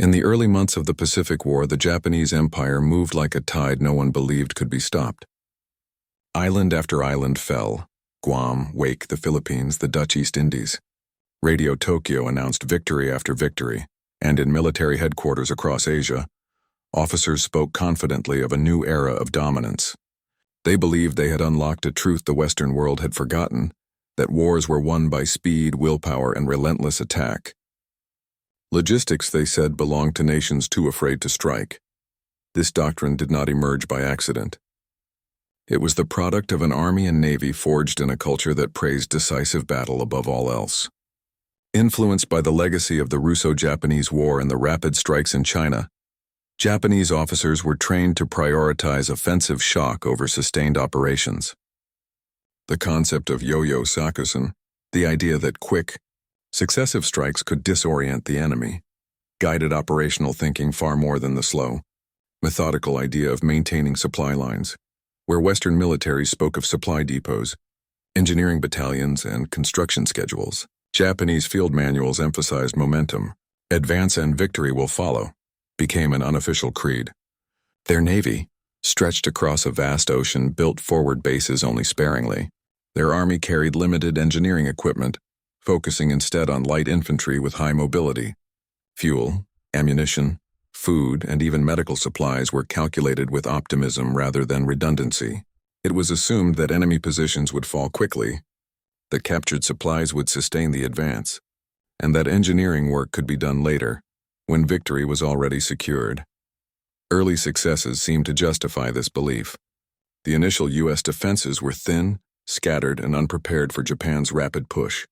In the early months of the Pacific War, the Japanese Empire moved like a tide no one believed could be stopped. Island after island fell: Guam, Wake, the Philippines, the Dutch East Indies. Radio Tokyo announced victory after victory, and in military headquarters across Asia, officers spoke confidently of a new era of dominance. They believed they had unlocked a truth the Western world had forgotten, that wars were won by speed, willpower, and relentless attack. Logistics, they said, belonged to nations too afraid to strike. This doctrine did not emerge by accident. It was the product of an army and navy forged in a culture that praised decisive battle above all else. Influenced by the legacy of the Russo-Japanese War and the rapid strikes in China, Japanese officers were trained to prioritize offensive shock over sustained operations. The concept of yo-yo sakusen, the idea that quick, successive strikes could disorient the enemy, guided operational thinking far more than the slow, methodical idea of maintaining supply lines, where Western militaries spoke of supply depots, engineering battalions, and construction schedules. Japanese field manuals emphasized momentum. Advance and victory will follow became an unofficial creed. Their navy, stretched across a vast ocean, built forward bases only sparingly. Their army carried limited engineering equipment, focusing instead on light infantry with high mobility. Fuel, ammunition, food, and even medical supplies were calculated with optimism rather than redundancy. It was assumed that enemy positions would fall quickly, that captured supplies would sustain the advance, and that engineering work could be done later, when victory was already secured. Early successes seemed to justify this belief. The initial U.S. defenses were thin, scattered, and unprepared for Japan's rapid push.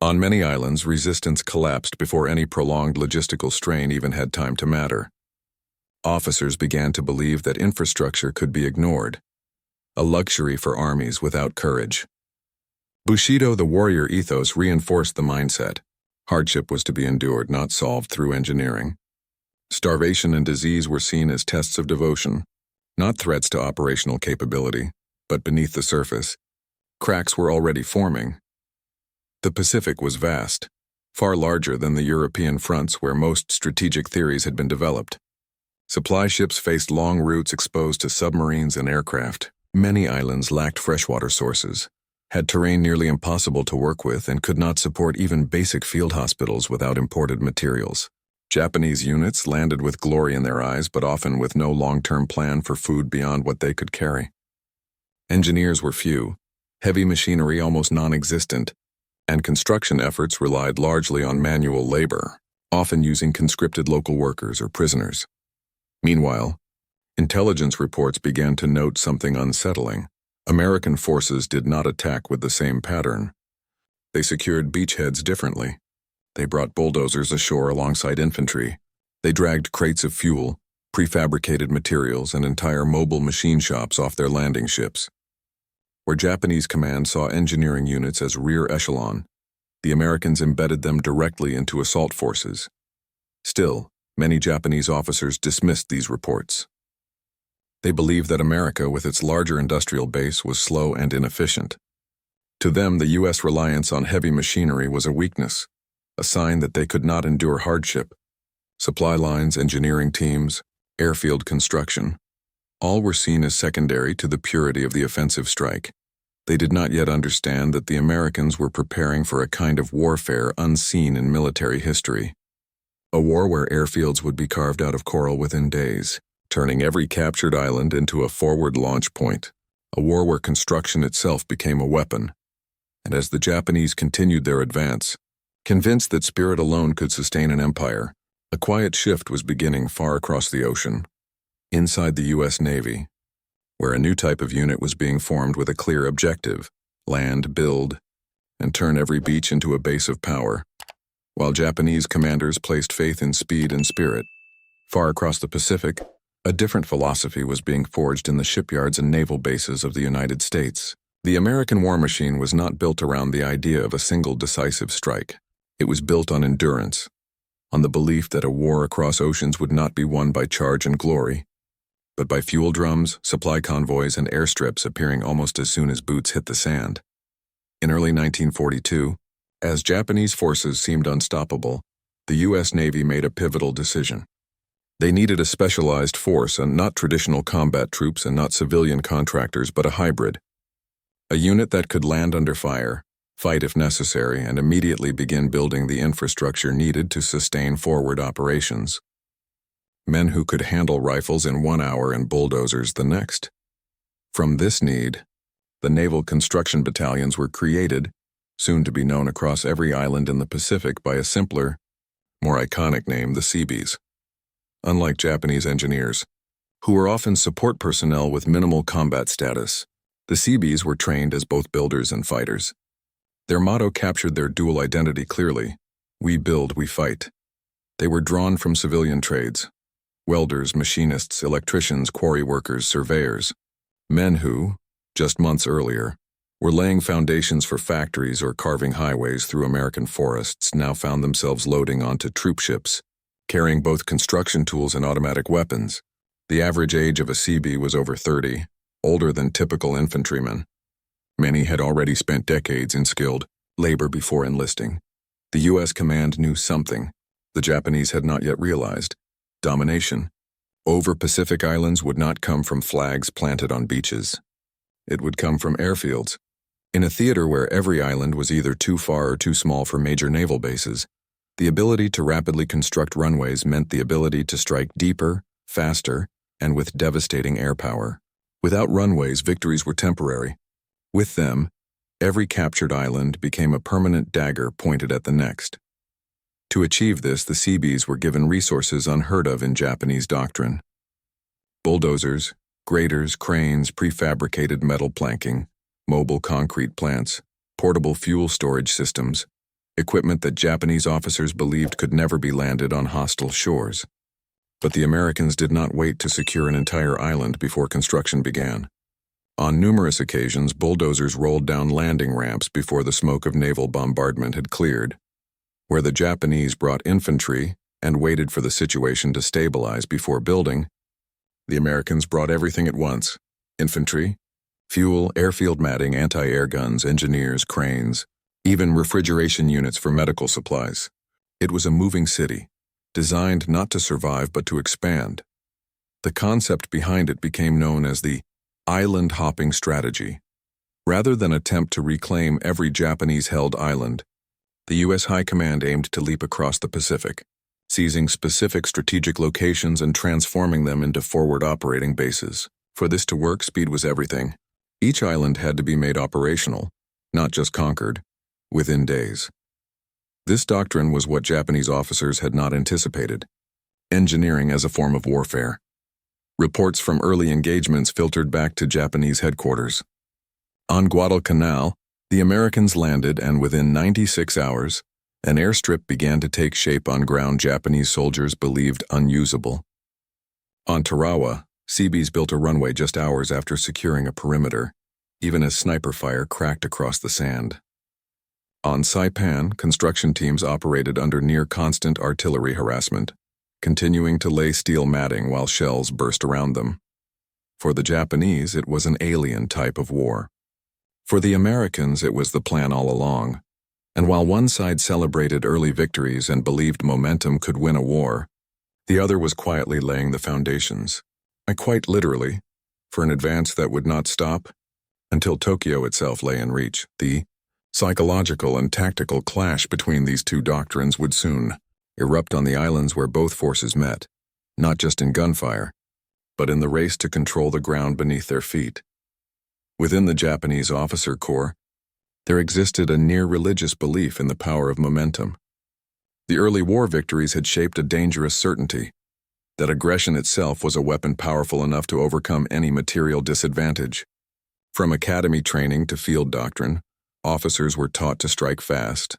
On many islands, resistance collapsed before any prolonged logistical strain even had time to matter. Officers began to believe that infrastructure could be ignored, a luxury for armies without courage. Bushido, the warrior ethos, reinforced the mindset. Hardship was to be endured, not solved through engineering. Starvation and disease were seen as tests of devotion, not threats to operational capability, but beneath the surface, cracks were already forming. The Pacific was vast, far larger than the European fronts where most strategic theories had been developed. Supply ships faced long routes exposed to submarines and aircraft. Many islands lacked freshwater sources, had terrain nearly impossible to work with, and could not support even basic field hospitals without imported materials. Japanese units landed with glory in their eyes, but often with no long-term plan for food beyond what they could carry. Engineers were few, heavy machinery almost non-existent, and construction efforts relied largely on manual labor, often using conscripted local workers or prisoners. Meanwhile, intelligence reports began to note something unsettling. American forces did not attack with the same pattern. They secured beachheads differently. They brought bulldozers ashore alongside infantry. They dragged crates of fuel, prefabricated materials, and entire mobile machine shops off their landing ships. Where Japanese command saw engineering units as rear echelon, the Americans embedded them directly into assault forces. Still, many Japanese officers dismissed these reports. They believed that America, with its larger industrial base, was slow and inefficient. To them, the U.S. reliance on heavy machinery was a weakness, a sign that they could not endure hardship. Supply lines, engineering teams, airfield construction, all were seen as secondary to the purity of the offensive strike. They did not yet understand that the Americans were preparing for a kind of warfare unseen in military history. A war where airfields would be carved out of coral within days, turning every captured island into a forward launch point. A war where construction itself became a weapon. And as the Japanese continued their advance, convinced that spirit alone could sustain an empire, a quiet shift was beginning far across the ocean. Inside the U.S. Navy, where a new type of unit was being formed with a clear objective: land, build, and turn every beach into a base of power, while Japanese commanders placed faith in speed and spirit. Far across the Pacific, a different philosophy was being forged in the shipyards and naval bases of the United States. The American war machine was not built around the idea of a single decisive strike. It was built on endurance, on the belief that a war across oceans would not be won by charge and glory, but by fuel drums, supply convoys, and airstrips appearing almost as soon as boots hit the sand. In early 1942, as Japanese forces seemed unstoppable, the U.S. Navy made a pivotal decision. They needed a specialized force and not traditional combat troops and not civilian contractors, but a hybrid. A unit that could land under fire, fight if necessary, and immediately begin building the infrastructure needed to sustain forward operations. Men who could handle rifles in 1 hour and bulldozers the next. From this need, the Naval Construction Battalions were created, soon to be known across every island in the Pacific by a simpler, more iconic name, the Seabees. Unlike Japanese engineers, who were often support personnel with minimal combat status, the Seabees were trained as both builders and fighters. Their motto captured their dual identity clearly: we build, we fight. They were drawn from civilian trades: welders, machinists, electricians, quarry workers, surveyors. Men who, just months earlier, were laying foundations for factories or carving highways through American forests now found themselves loading onto troop ships, carrying both construction tools and automatic weapons. The average age of a Seabee was over 30, older than typical infantrymen. Many had already spent decades in skilled labor before enlisting. The U.S. command knew something the Japanese had not yet realized: domination over Pacific Islands would not come from flags planted on beaches. It would come from airfields, in a theater where every island was either too far or too small for major naval bases. The ability to rapidly construct runways meant the ability to strike deeper, faster, and with devastating air power. Without runways, victories were temporary. With them, every captured island became a permanent dagger pointed at the next. To achieve this, the Seabees were given resources unheard of in Japanese doctrine: bulldozers, graders, cranes, prefabricated metal planking, mobile concrete plants, portable fuel storage systems, equipment that Japanese officers believed could never be landed on hostile shores. But the Americans did not wait to secure an entire island before construction began. On numerous occasions, bulldozers rolled down landing ramps before the smoke of naval bombardment had cleared. Where the Japanese brought infantry and waited for the situation to stabilize before building, the Americans brought everything at once: infantry, fuel, airfield matting, anti-air guns, engineers, cranes, even refrigeration units for medical supplies. It was a moving city, designed not to survive but to expand. The concept behind it became known as the island hopping strategy. Rather than attempt to reclaim every Japanese-held island, the U.S. High Command aimed to leap across the Pacific, seizing specific strategic locations and transforming them into forward operating bases. For this to work, speed was everything. Each island had to be made operational, not just conquered, within days. This doctrine was what Japanese officers had not anticipated: engineering as a form of warfare. Reports from early engagements filtered back to Japanese headquarters. On Guadalcanal, the Americans landed, and within 96 hours, an airstrip began to take shape on ground Japanese soldiers believed unusable. On Tarawa, Seabees built a runway just hours after securing a perimeter, even as sniper fire cracked across the sand. On Saipan, construction teams operated under near-constant artillery harassment, continuing to lay steel matting while shells burst around them. For the Japanese, it was an alien type of war. For the Americans, it was the plan all along. And while one side celebrated early victories and believed momentum could win a war, the other was quietly laying the foundations, quite literally, for an advance that would not stop until Tokyo itself lay in reach. The psychological and tactical clash between these two doctrines would soon erupt on the islands where both forces met, not just in gunfire, but in the race to control the ground beneath their feet. Within the Japanese officer corps, there existed a near-religious belief in the power of momentum. The early war victories had shaped a dangerous certainty that aggression itself was a weapon powerful enough to overcome any material disadvantage. From academy training to field doctrine, officers were taught to strike fast,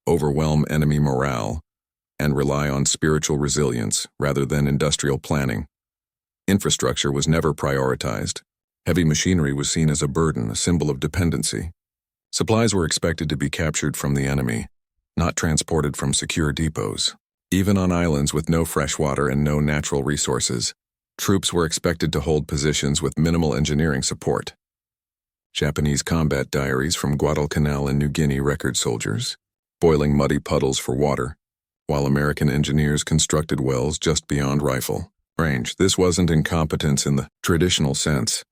overwhelm enemy morale, and rely on spiritual resilience rather than industrial planning. Infrastructure was never prioritized. Heavy machinery was seen as a burden, a symbol of dependency. Supplies were expected to be captured from the enemy, not transported from secure depots. Even on islands with no fresh water and no natural resources, troops were expected to hold positions with minimal engineering support. Japanese combat diaries from Guadalcanal and New Guinea record soldiers, boiling muddy puddles for water, while American engineers constructed wells just beyond rifle range. This wasn't incompetence in the traditional sense.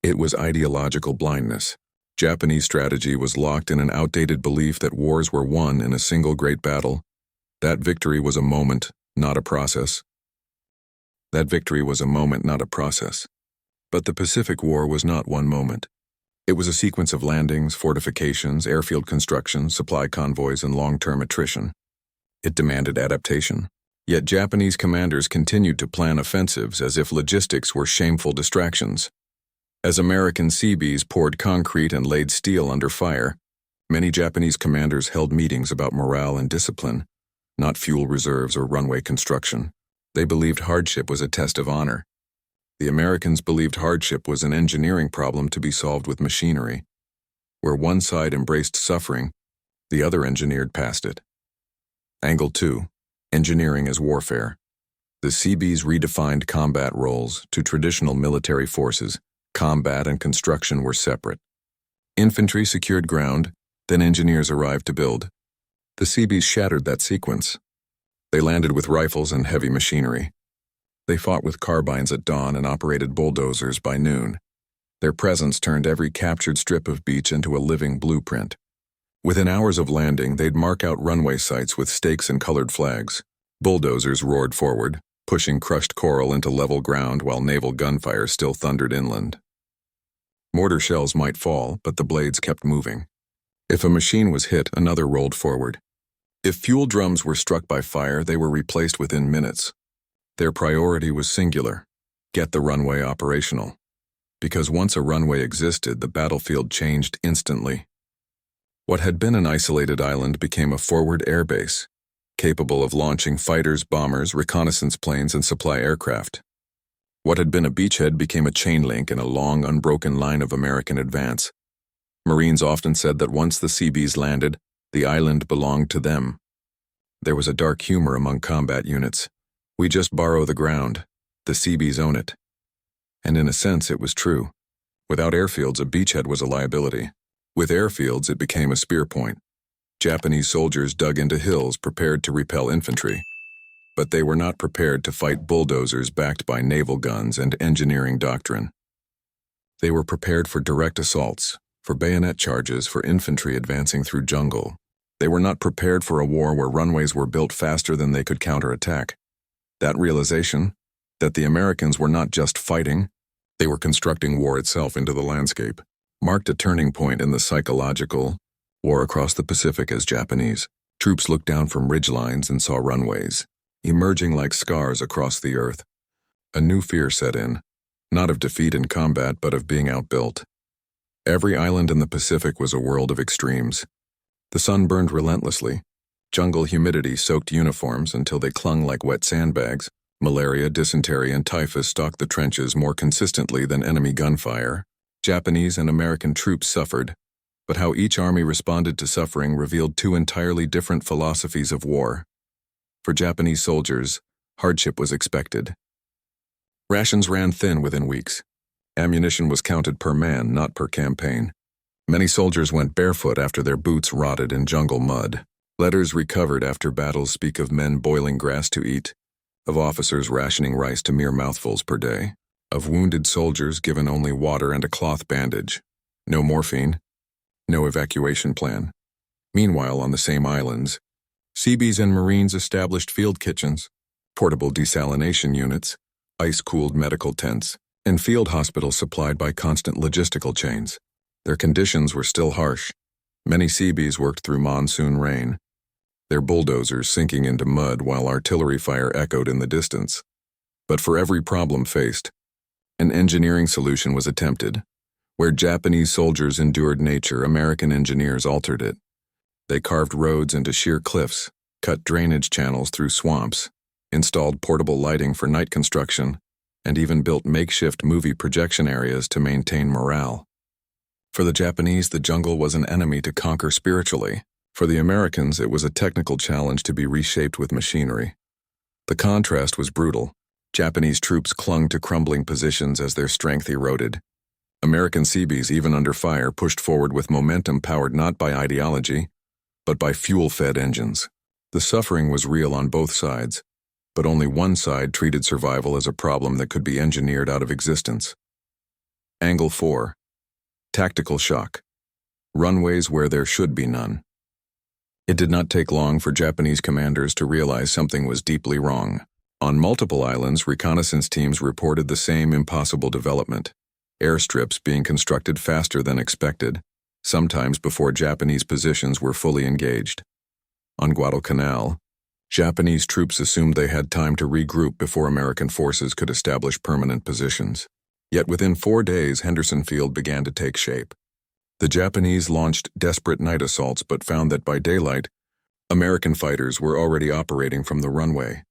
It was ideological blindness. Japanese strategy was locked in an outdated belief that wars were won in a single great battle. That victory was a moment, not a process. But the Pacific War was not one moment. It was a sequence of landings, fortifications, airfield construction, supply convoys, and long-term attrition. It demanded adaptation. Yet Japanese commanders continued to plan offensives as if logistics were shameful distractions. As American Seabees poured concrete and laid steel under fire, many Japanese commanders held meetings about morale and discipline, not fuel reserves or runway construction. They believed hardship was a test of honor. The Americans believed hardship was an engineering problem to be solved with machinery. Where one side embraced suffering, the other engineered past it. Angle 2. Engineering as warfare. The Seabees redefined combat roles to traditional military forces. Combat and construction were separate. Infantry secured ground, then engineers arrived to build. The Seabees shattered that sequence. They landed with rifles and heavy machinery. They fought with carbines at dawn and operated bulldozers by noon. Their presence turned every captured strip of beach into a living blueprint. Within hours of landing, they'd mark out runway sites with stakes and colored flags. Bulldozers roared forward, pushing crushed coral into level ground while naval gunfire still thundered inland. Mortar shells might fall, but the blades kept moving. If a machine was hit, another rolled forward. If fuel drums were struck by fire, they were replaced within minutes. Their priority was singular: get the runway operational. Because once a runway existed, the battlefield changed instantly. What had been an isolated island became a forward airbase, capable of launching fighters, bombers, reconnaissance planes, and supply aircraft. What had been a beachhead became a chain link in a long, unbroken line of American advance. Marines often said that once the Seabees landed, the island belonged to them. There was a dark humor among combat units. We just borrow the ground. The Seabees own it. And in a sense, it was true. Without airfields, a beachhead was a liability. With airfields, it became a spear point. Japanese soldiers dug into hills prepared to repel infantry. But they were not prepared to fight bulldozers backed by naval guns and engineering doctrine. They were prepared for direct assaults, for bayonet charges, for infantry advancing through jungle. They were not prepared for a war where runways were built faster than they could counterattack. That realization, that the Americans were not just fighting, they were constructing war itself into the landscape, marked a turning point in the psychological war across the Pacific. As Japanese troops looked down from ridgelines and saw runways emerging like scars across the earth. A new fear set in, not of defeat in combat, but of being outbuilt. Every island in the Pacific was a world of extremes. The sun burned relentlessly. Jungle humidity soaked uniforms until they clung like wet sandbags. Malaria, dysentery, and typhus stalked the trenches more consistently than enemy gunfire. Japanese and American troops suffered, but how each army responded to suffering revealed two entirely different philosophies of war. For Japanese soldiers, hardship was expected. Rations ran thin within weeks. Ammunition was counted per man, not per campaign. Many soldiers went barefoot after their boots rotted in jungle mud. Letters recovered after battles speak of men boiling grass to eat, of officers rationing rice to mere mouthfuls per day, of wounded soldiers given only water and a cloth bandage. No morphine, no evacuation plan. Meanwhile, on the same islands, Seabees and Marines established field kitchens, portable desalination units, ice-cooled medical tents, and field hospitals supplied by constant logistical chains. Their conditions were still harsh. Many Seabees worked through monsoon rain, their bulldozers sinking into mud while artillery fire echoed in the distance. But for every problem faced, an engineering solution was attempted. Where Japanese soldiers endured nature, American engineers altered it. They carved roads into sheer cliffs, cut drainage channels through swamps, installed portable lighting for night construction, and even built makeshift movie projection areas to maintain morale. For the Japanese, the jungle was an enemy to conquer spiritually. For the Americans, it was a technical challenge to be reshaped with machinery. The contrast was brutal. Japanese troops clung to crumbling positions as their strength eroded. American Seabees, even under fire, pushed forward with momentum powered not by ideology, but by fuel-fed engines. The suffering was real on both sides, but only one side treated survival as a problem that could be engineered out of existence. Angle 4. Tactical shock. Runways where there should be none. It did not take long for Japanese commanders to realize something was deeply wrong. On multiple islands, reconnaissance teams reported the same impossible development, airstrips being constructed faster than expected, sometimes before Japanese positions were fully engaged. On Guadalcanal, Japanese troops assumed they had time to regroup before American forces could establish permanent positions. Yet within 4 days, Henderson Field began to take shape. The Japanese launched desperate night assaults but found that by daylight, American fighters were already operating from the runway.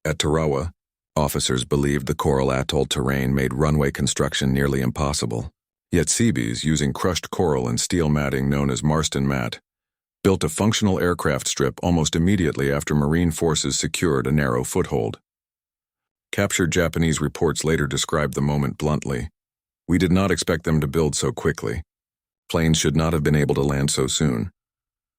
At Tarawa, officers believed the coral atoll terrain made runway construction nearly impossible. Yet Seabees, using crushed coral and steel matting known as Marston mat, built a functional aircraft strip almost immediately after Marine forces secured a narrow foothold. Captured Japanese reports later described the moment bluntly. "We did not expect them to build so quickly. Planes should not have been able to land so soon."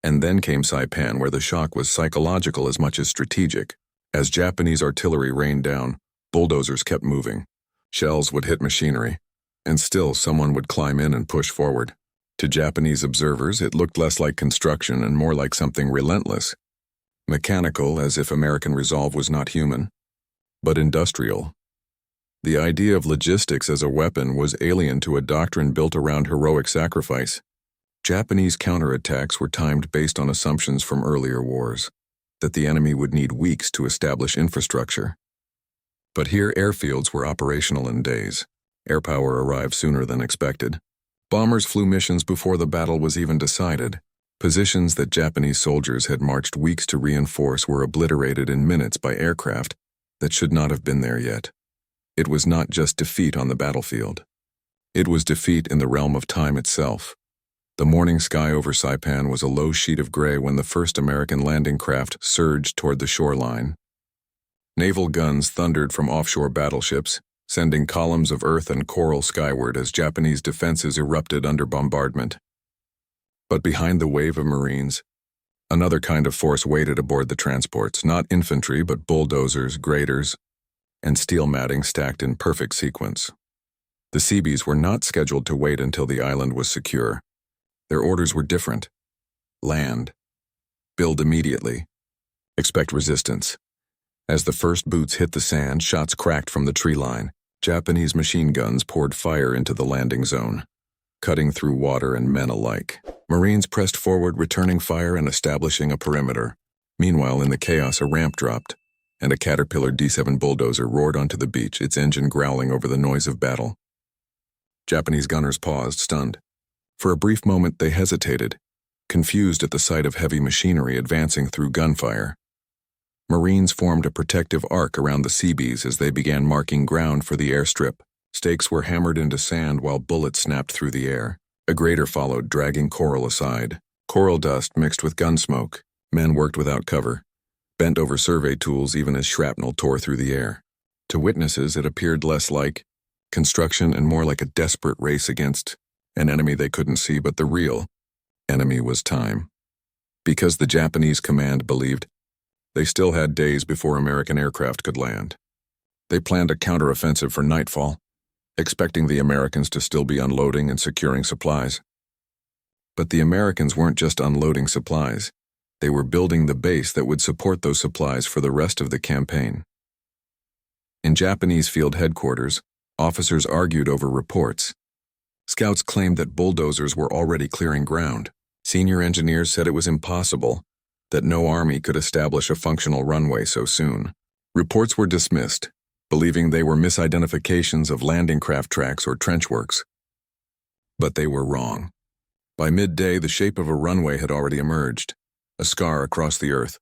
And then came Saipan, where the shock was psychological as much as strategic. As Japanese artillery rained down, bulldozers kept moving. Shells would hit machinery, and still someone would climb in and push forward. To Japanese observers, it looked less like construction and more like something relentless. Mechanical, as if American resolve was not human, but industrial. The idea of logistics as a weapon was alien to a doctrine built around heroic sacrifice. Japanese counterattacks were timed based on assumptions from earlier wars, that the enemy would need weeks to establish infrastructure. But here airfields were operational in days. Air power arrived sooner than expected. Bombers flew missions before the battle was even decided. Positions that Japanese soldiers had marched weeks to reinforce were obliterated in minutes by aircraft that should not have been there yet. It was not just defeat on the battlefield. It was defeat in the realm of time itself. The morning sky over Saipan was a low sheet of gray when the first American landing craft surged toward the shoreline. Naval guns thundered from offshore battleships, sending columns of earth and coral skyward as Japanese defenses erupted under bombardment. But behind the wave of Marines, another kind of force waited aboard the transports, not infantry but bulldozers, graders, and steel matting stacked in perfect sequence. The Seabees were not scheduled to wait until the island was secure. Their orders were different. Land. Build immediately. Expect resistance. As the first boots hit the sand, shots cracked from the tree line. Japanese machine guns poured fire into the landing zone, cutting through water and men alike. Marines pressed forward, returning fire and establishing a perimeter. Meanwhile, in the chaos, a ramp dropped, and a Caterpillar D7 bulldozer roared onto the beach, its engine growling over the noise of battle. Japanese gunners paused, stunned. For a brief moment, they hesitated, confused at the sight of heavy machinery advancing through gunfire. Marines formed a protective arc around the Seabees as they began marking ground for the airstrip. Stakes were hammered into sand while bullets snapped through the air. A grader followed, dragging coral aside. Coral dust mixed with gun smoke. Men worked without cover, bent over survey tools even as shrapnel tore through the air. To witnesses, it appeared less like construction and more like a desperate race against an enemy they couldn't see, but the real enemy was time. Because the Japanese command believed they still had days before American aircraft could land. They planned a counteroffensive for nightfall, expecting the Americans to still be unloading and securing supplies. But the Americans weren't just unloading supplies. They were building the base that would support those supplies for the rest of the campaign. In Japanese field headquarters, officers argued over reports. Scouts claimed that bulldozers were already clearing ground. Senior engineers said it was impossible, that no army could establish a functional runway so soon. Reports were dismissed, believing they were misidentifications of landing craft tracks or trench works. But they were wrong. By midday, the shape of a runway had already emerged, a scar across the earth,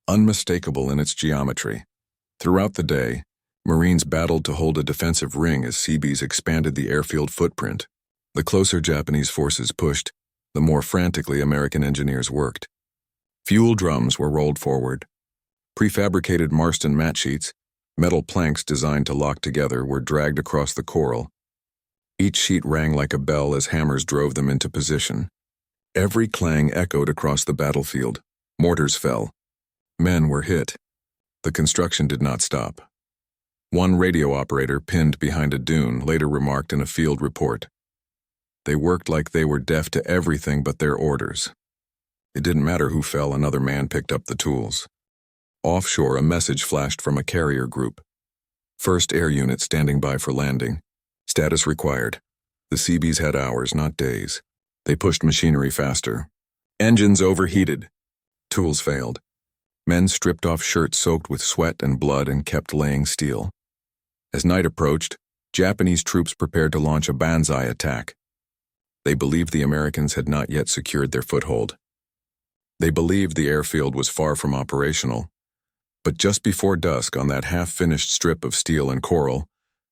unmistakable in its geometry. Throughout the day, Marines battled to hold a defensive ring as Seabees expanded the airfield footprint. The closer Japanese forces pushed, the more frantically American engineers worked. Fuel drums were rolled forward. Prefabricated Marston mat sheets, metal planks designed to lock together, were dragged across the coral. Each sheet rang like a bell as hammers drove them into position. Every clang echoed across the battlefield. Mortars fell. Men were hit. The construction did not stop. One radio operator pinned behind a dune later remarked in a field report, "They worked like they were deaf to everything but their orders." It didn't matter who fell, another man picked up the tools. Offshore, a message flashed from a carrier group. First air unit standing by for landing. Status required. The Seabees had hours, not days. They pushed machinery faster. Engines overheated. Tools failed. Men stripped off shirts soaked with sweat and blood and kept laying steel. As night approached, Japanese troops prepared to launch a banzai attack. They believed the Americans had not yet secured their foothold. They believed the airfield was far from operational. But just before dusk, on that half-finished strip of steel and coral,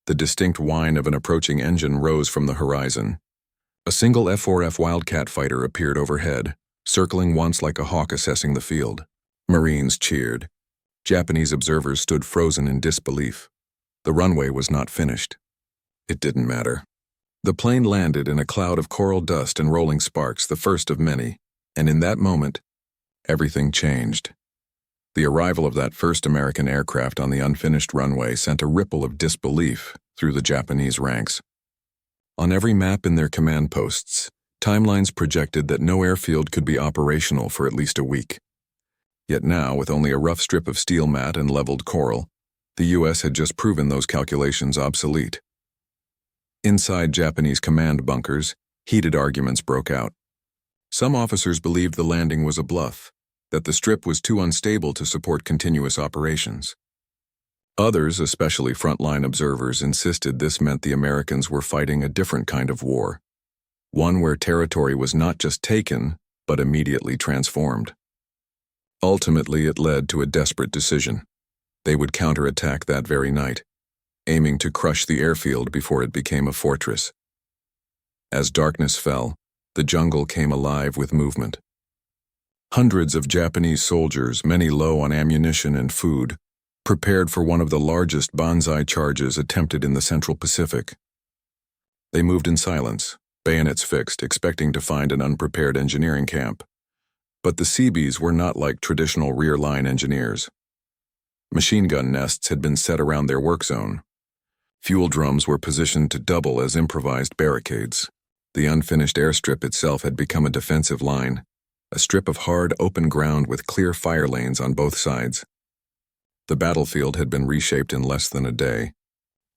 the distinct whine of an approaching engine rose from the horizon. A single F-4F Wildcat fighter appeared overhead, circling once like a hawk assessing the field. Marines cheered. Japanese observers stood frozen in disbelief. The runway was not finished. It didn't matter. The plane landed in a cloud of coral dust and rolling sparks, the first of many, and in that moment, everything changed. The arrival of that first American aircraft on the unfinished runway sent a ripple of disbelief through the Japanese ranks. On every map in their command posts, timelines projected that no airfield could be operational for at least a week. Yet now, with only a rough strip of steel mat and leveled coral, the U.S. had just proven those calculations obsolete. Inside Japanese command bunkers, heated arguments broke out. Some officers believed the landing was a bluff, that the strip was too unstable to support continuous operations. Others, especially frontline observers, insisted this meant the Americans were fighting a different kind of war, one where territory was not just taken, but immediately transformed. Ultimately, it led to a desperate decision. They would counterattack that very night, aiming to crush the airfield before it became a fortress. As darkness fell, the jungle came alive with movement. Hundreds of Japanese soldiers, many low on ammunition and food, prepared for one of the largest banzai charges attempted in the Central Pacific. They moved in silence, bayonets fixed, expecting to find an unprepared engineering camp. But the Seabees were not like traditional rear-line engineers. Machine gun nests had been set around their work zone. Fuel drums were positioned to double as improvised barricades. The unfinished airstrip itself had become a defensive line, a strip of hard, open ground with clear fire lanes on both sides. The battlefield had been reshaped in less than a day,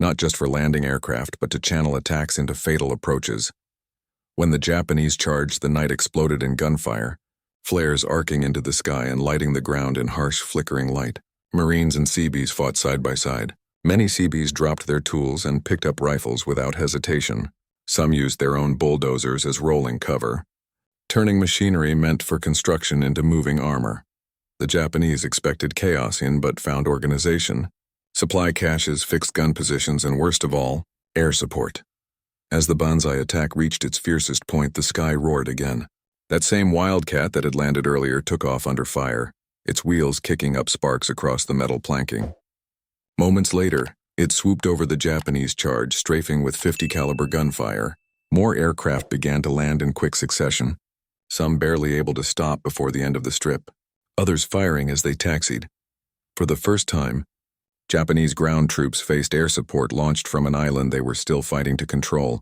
not just for landing aircraft, but to channel attacks into fatal approaches. When the Japanese charged, the night exploded in gunfire, flares arcing into the sky and lighting the ground in harsh, flickering light. Marines and Seabees fought side by side. Many Seabees dropped their tools and picked up rifles without hesitation. Some used their own bulldozers as rolling cover. Turning machinery meant for construction into moving armor. The Japanese expected chaos in but found organization, supply caches, fixed gun positions, and worst of all, air support. As the banzai attack reached its fiercest point, the sky roared again. That same Wildcat that had landed earlier took off under fire, its wheels kicking up sparks across the metal planking. Moments later, it swooped over the Japanese charge, strafing with .50 caliber gunfire. More aircraft began to land in quick succession, some barely able to stop before the end of the strip, others firing as they taxied. For the first time, Japanese ground troops faced air support launched from an island they were still fighting to control.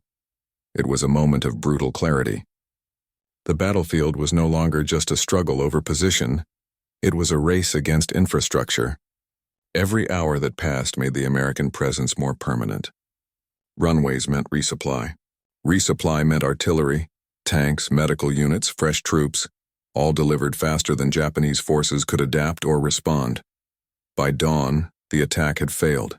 It was a moment of brutal clarity. The battlefield was no longer just a struggle over position, it was a race against infrastructure. Every hour that passed made the American presence more permanent. Runways meant resupply. Resupply meant artillery, tanks, medical units, fresh troops, all delivered faster than Japanese forces could adapt or respond. By dawn, the attack had failed.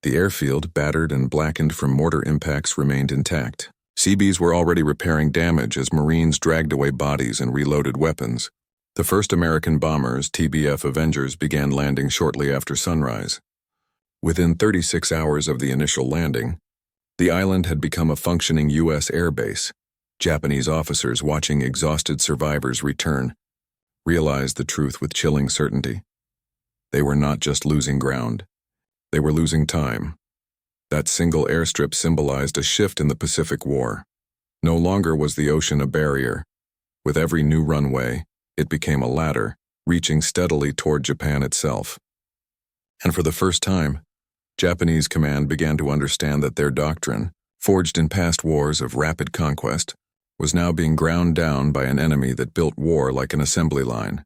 The airfield, battered and blackened from mortar impacts, remained intact. Seabees were already repairing damage as Marines dragged away bodies and reloaded weapons. The first American bombers, TBF Avengers, began landing shortly after sunrise. Within 36 hours of the initial landing, the island had become a functioning U.S. air base. Japanese officers, watching exhausted survivors return, realized the truth with chilling certainty. They were not just losing ground. They were losing time. That single airstrip symbolized a shift in the Pacific War. No longer was the ocean a barrier. With every new runway, it became a ladder, reaching steadily toward Japan itself. And for the first time, Japanese command began to understand that their doctrine, forged in past wars of rapid conquest, was now being ground down by an enemy that built war like an assembly line.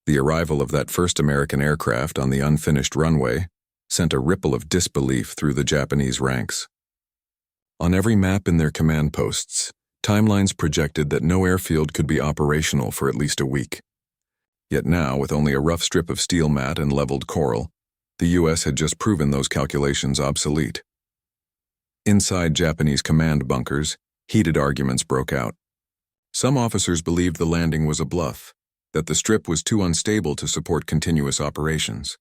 The arrival of that first American aircraft on the unfinished runway sent a ripple of disbelief through the Japanese ranks. On every map in their command posts, timelines projected that no airfield could be operational for at least a week. Yet now, with only a rough strip of steel mat and leveled coral, the U.S. had just proven those calculations obsolete. Inside Japanese command bunkers, heated arguments broke out. Some officers believed the landing was a bluff, that the strip was too unstable to support continuous operations.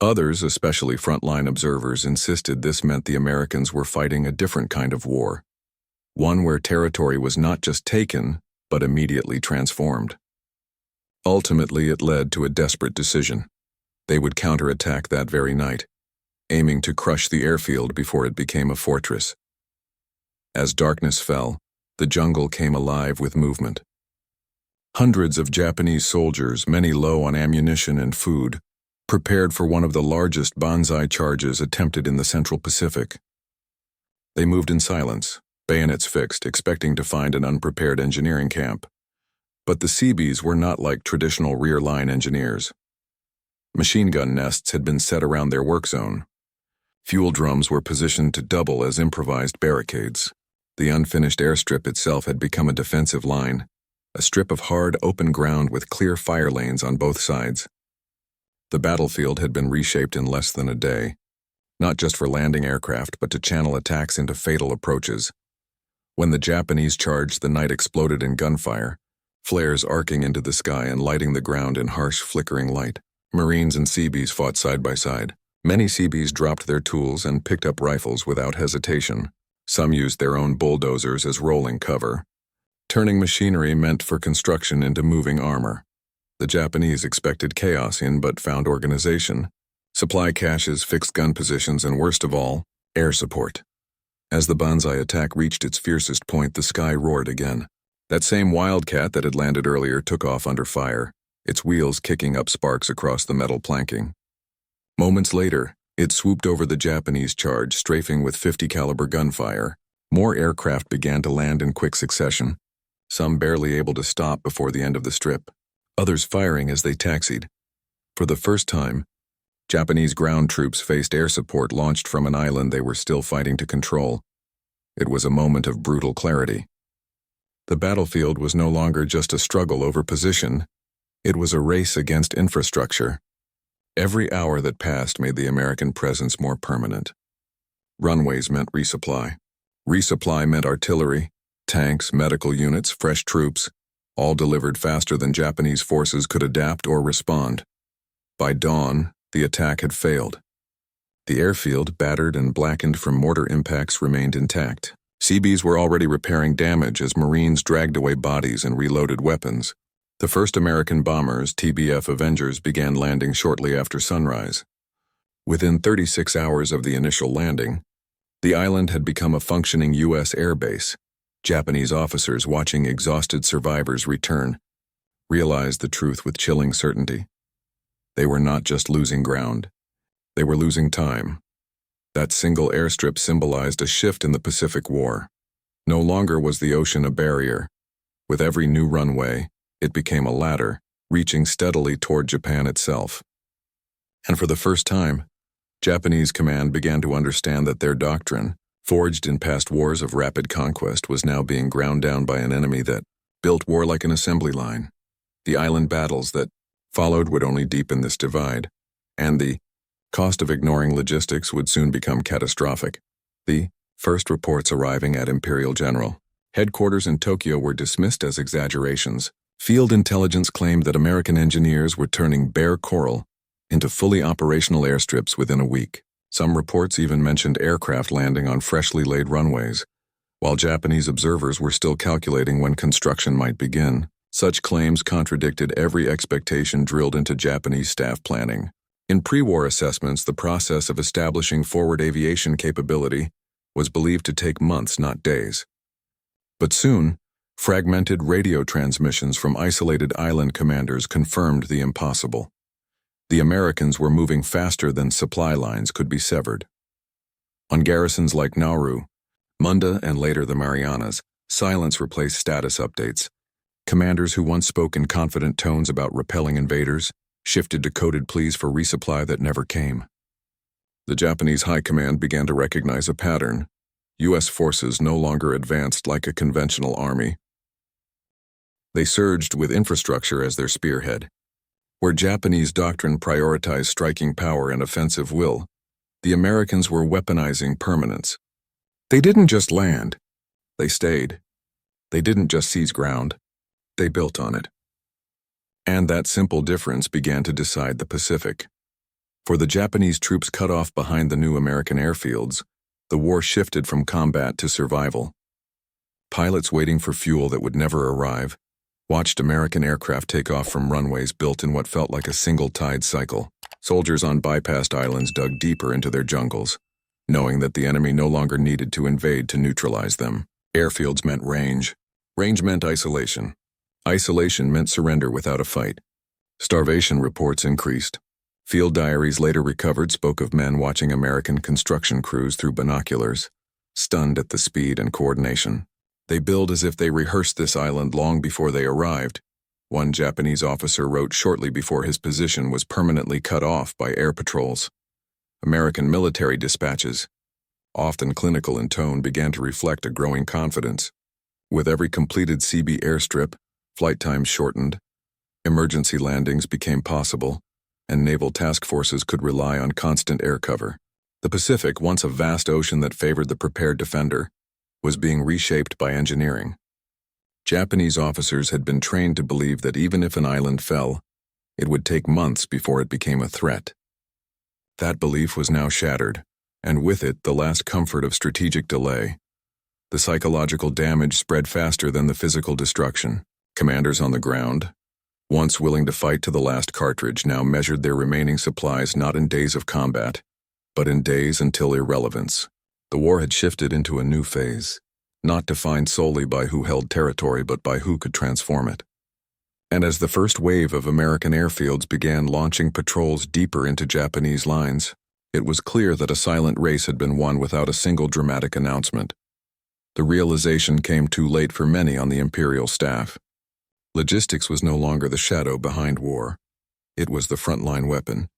Others, especially frontline observers, insisted this meant the Americans were fighting a different kind of war, one where territory was not just taken, but immediately transformed. Ultimately, it led to a desperate decision. They would counterattack that very night, aiming to crush the airfield before it became a fortress. As darkness fell, the jungle came alive with movement. Hundreds of Japanese soldiers, many low on ammunition and food, prepared for one of the largest banzai charges attempted in the Central Pacific. They moved in silence, bayonets fixed, expecting to find an unprepared engineering camp. But the Seabees were not like traditional rear-line engineers. Machine gun nests had been set around their work zone. Fuel drums were positioned to double as improvised barricades. The unfinished airstrip itself had become a defensive line, a strip of hard, open ground with clear fire lanes on both sides. The battlefield had been reshaped in less than a day, not just for landing aircraft, but to channel attacks into fatal approaches. When the Japanese charged, the night exploded in gunfire, flares arcing into the sky and lighting the ground in harsh, flickering light. Marines and Seabees fought side by side. Many Seabees dropped their tools and picked up rifles without hesitation. Some used their own bulldozers as rolling cover, turning machinery meant for construction into moving armor. The Japanese expected chaos in but found organization, supply caches, fixed gun positions, and worst of all, air support. As the banzai attack reached its fiercest point, the sky roared again. That same Wildcat that had landed earlier took off under fire, its wheels kicking up sparks across the metal planking. Moments later, it swooped over the Japanese charge, strafing with .50 caliber gunfire. More aircraft began to land in quick succession, some barely able to stop before the end of the strip, others firing as they taxied. For the first time, Japanese ground troops faced air support launched from an island they were still fighting to control. It was a moment of brutal clarity. The battlefield was no longer just a struggle over position, it was a race against infrastructure. Every hour that passed made the American presence more permanent. Runways meant resupply. Resupply meant artillery, tanks, medical units, fresh troops, all delivered faster than Japanese forces could adapt or respond. By dawn, the attack had failed. The airfield, battered and blackened from mortar impacts, remained intact. Seabees were already repairing damage as Marines dragged away bodies and reloaded weapons. The first American bombers, TBF Avengers, began landing shortly after sunrise. Within 36 hours of the initial landing, the island had become a functioning U.S. air base. Japanese officers, watching exhausted survivors return, realized the truth with chilling certainty. They were not just losing ground. They were losing time. That single airstrip symbolized a shift in the Pacific War. No longer was the ocean a barrier. With every new runway, it became a ladder, reaching steadily toward Japan itself. And for the first time, Japanese command began to understand that their doctrine, forged in past wars of rapid conquest, was now being ground down by an enemy that built war like an assembly line. The island battles that followed would only deepen this divide, and the cost of ignoring logistics would soon become catastrophic. The first reports arriving at Imperial General headquarters in Tokyo were dismissed as exaggerations. Field intelligence claimed that American engineers were turning bare coral into fully operational airstrips within a week. Some reports even mentioned aircraft landing on freshly laid runways, while Japanese observers were still calculating when construction might begin. Such claims contradicted every expectation drilled into Japanese staff planning. In pre-war assessments, the process of establishing forward aviation capability was believed to take months, not days. But soon, Fragmented radio transmissions from isolated island commanders confirmed the impossible. The Americans were moving faster than supply lines could be severed. On garrisons like Nauru, Munda, and later the Marianas, silence replaced status updates. Commanders who once spoke in confident tones about repelling invaders shifted to coded pleas for resupply that never came. The Japanese High Command began to recognize a pattern. U.S. forces no longer advanced like a conventional army. They surged with infrastructure as their spearhead. Where Japanese doctrine prioritized striking power and offensive will, the Americans were weaponizing permanence. They didn't just land, they stayed. They didn't just seize ground, they built on it. And that simple difference began to decide the Pacific. For the Japanese troops cut off behind the new American airfields, the war shifted from combat to survival. Pilots waiting for fuel that would never arrive watched American aircraft take off from runways built in what felt like a single tide cycle. Soldiers on bypassed islands dug deeper into their jungles, knowing that the enemy no longer needed to invade to neutralize them. Airfields meant range. Range meant isolation. Isolation meant surrender without a fight. Starvation reports increased. Field diaries later recovered spoke of men watching American construction crews through binoculars, stunned at the speed and coordination. They build as if they rehearsed this island long before they arrived. One Japanese officer wrote shortly before his position was permanently cut off by air patrols. American military dispatches, often clinical in tone, began to reflect a growing confidence. With every completed Seabee airstrip, flight times shortened, emergency landings became possible, and naval task forces could rely on constant air cover. The Pacific, once a vast ocean that favored the prepared defender, was being reshaped by engineering. Japanese officers had been trained to believe that even if an island fell, it would take months before it became a threat. That belief was now shattered, and with it the last comfort of strategic delay. The psychological damage spread faster than the physical destruction. Commanders on the ground, once willing to fight to the last cartridge, now measured their remaining supplies not in days of combat, but in days until irrelevance. The war had shifted into a new phase, not defined solely by who held territory but by who could transform it. And as the first wave of American airfields began launching patrols deeper into Japanese lines, it was clear that a silent race had been won without a single dramatic announcement. The realization came too late for many on the imperial staff. Logistics was no longer the shadow behind war. It was the frontline weapon.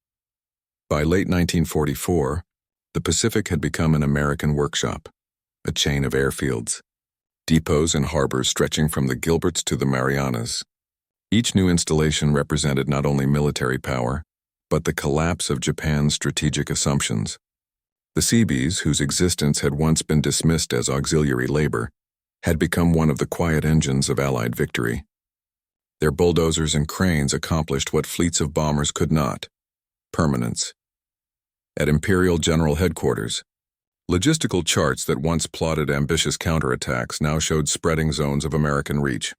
By late 1944, the Pacific had become an American workshop, a chain of airfields, depots and harbors stretching from the Gilberts to the Marianas. Each new installation represented not only military power, but the collapse of Japan's strategic assumptions. The Seabees, whose existence had once been dismissed as auxiliary labor, had become one of the quiet engines of Allied victory. Their bulldozers and cranes accomplished what fleets of bombers could not: permanence. At Imperial General Headquarters, logistical charts that once plotted ambitious counterattacks now showed spreading zones of American reach.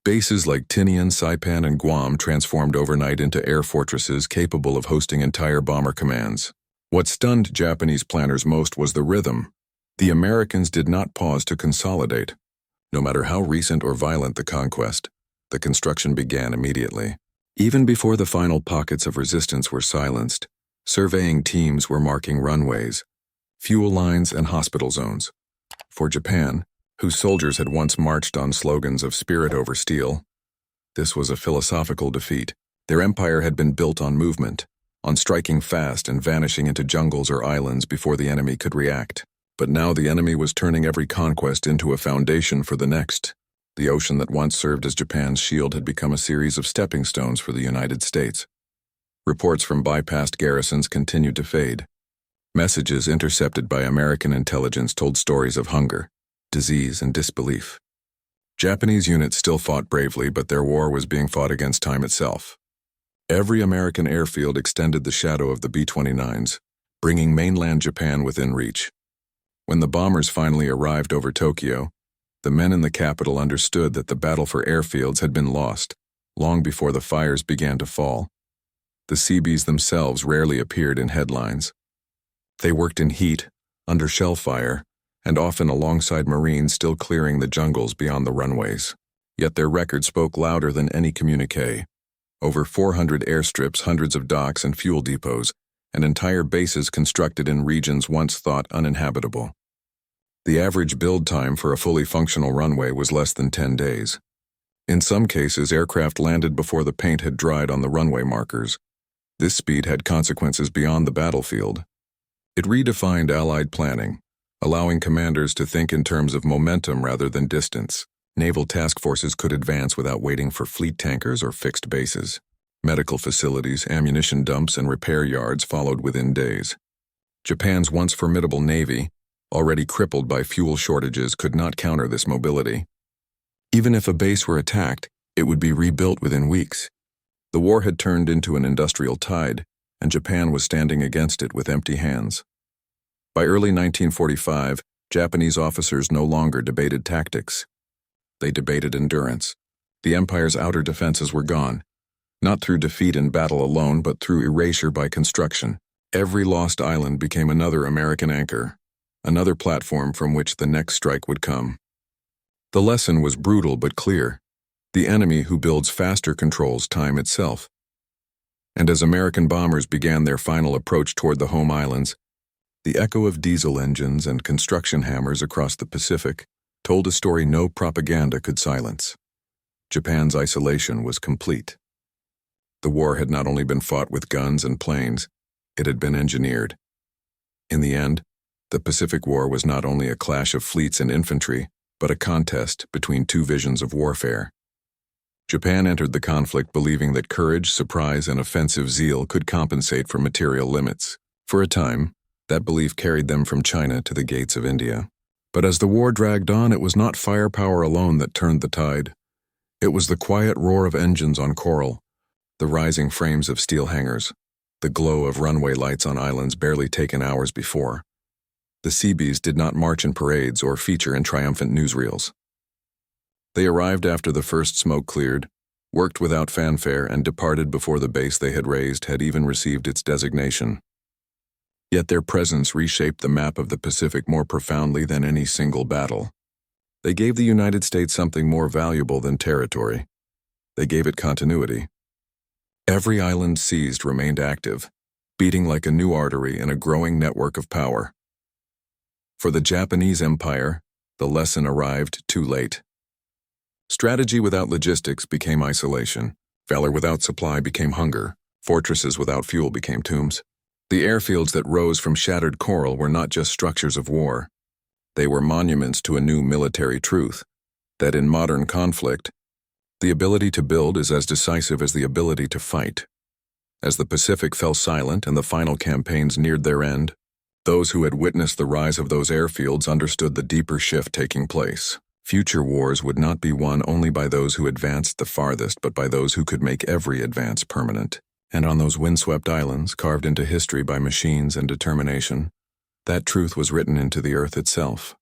Bases like Tinian, Saipan, and Guam transformed overnight into air fortresses capable of hosting entire bomber commands. What stunned Japanese planners most was the rhythm. The Americans did not pause to consolidate. No matter how recent or violent the conquest, the construction began immediately. Even before the final pockets of resistance were silenced, surveying teams were marking runways, fuel lines, and hospital zones. For Japan, whose soldiers had once marched on slogans of spirit over steel, this was a philosophical defeat. Their empire had been built on movement, on striking fast and vanishing into jungles or islands before the enemy could react. But now the enemy was turning every conquest into a foundation for the next. The ocean that once served as Japan's shield had become a series of stepping stones for the United States. Reports from bypassed garrisons continued to fade. Messages intercepted by American intelligence told stories of hunger, disease, and disbelief. Japanese units still fought bravely, but their war was being fought against time itself. Every American airfield extended the shadow of the B-29s, bringing mainland Japan within reach. When the bombers finally arrived over Tokyo, the men in the capital understood that the battle for airfields had been lost, long before the fires began to fall. The Seabees themselves rarely appeared in headlines. They worked in heat, under shell fire, and often alongside Marines still clearing the jungles beyond the runways. Yet their record spoke louder than any communique. Over 400 airstrips, hundreds of docks and fuel depots, and entire bases constructed in regions once thought uninhabitable. The average build time for a fully functional runway was less than 10 days. In some cases, aircraft landed before the paint had dried on the runway markers. This speed had consequences beyond the battlefield. It redefined Allied planning, allowing commanders to think in terms of momentum rather than distance. Naval task forces could advance without waiting for fleet tankers or fixed bases. Medical facilities, ammunition dumps, and repair yards followed within days. Japan's once formidable navy, already crippled by fuel shortages, could not counter this mobility. Even if a base were attacked, it would be rebuilt within weeks. The war had turned into an industrial tide, and Japan was standing against it with empty hands. By early 1945, Japanese officers no longer debated tactics. They debated endurance. The empire's outer defenses were gone, not through defeat in battle alone, but through erasure by construction. Every lost island became another American anchor, another platform from which the next strike would come. The lesson was brutal but clear. The enemy who builds faster controls time itself. And as American bombers began their final approach toward the home islands, the echo of diesel engines and construction hammers across the Pacific told a story no propaganda could silence. Japan's isolation was complete. The war had not only been fought with guns and planes, it had been engineered. In the end, the Pacific War was not only a clash of fleets and infantry, but a contest between two visions of warfare. Japan entered the conflict believing that courage, surprise, and offensive zeal could compensate for material limits. For a time, that belief carried them from China to the gates of India. But as the war dragged on, it was not firepower alone that turned the tide. It was the quiet roar of engines on coral, the rising frames of steel hangars, the glow of runway lights on islands barely taken hours before. The Seabees did not march in parades or feature in triumphant newsreels. They arrived after the first smoke cleared, worked without fanfare, and departed before the base they had raised had even received its designation. Yet their presence reshaped the map of the Pacific more profoundly than any single battle. They gave the United States something more valuable than territory. They gave it continuity. Every island seized remained active, beating like a new artery in a growing network of power. For the Japanese Empire, the lesson arrived too late. Strategy without logistics became isolation. Valor without supply became hunger. Fortresses without fuel became tombs. The airfields that rose from shattered coral were not just structures of war. They were monuments to a new military truth, that in modern conflict, the ability to build is as decisive as the ability to fight. As the Pacific fell silent and the final campaigns neared their end, those who had witnessed the rise of those airfields understood the deeper shift taking place. Future wars would not be won only by those who advanced the farthest, but by those who could make every advance permanent. And on those windswept islands, carved into history by machines and determination, that truth was written into the earth itself.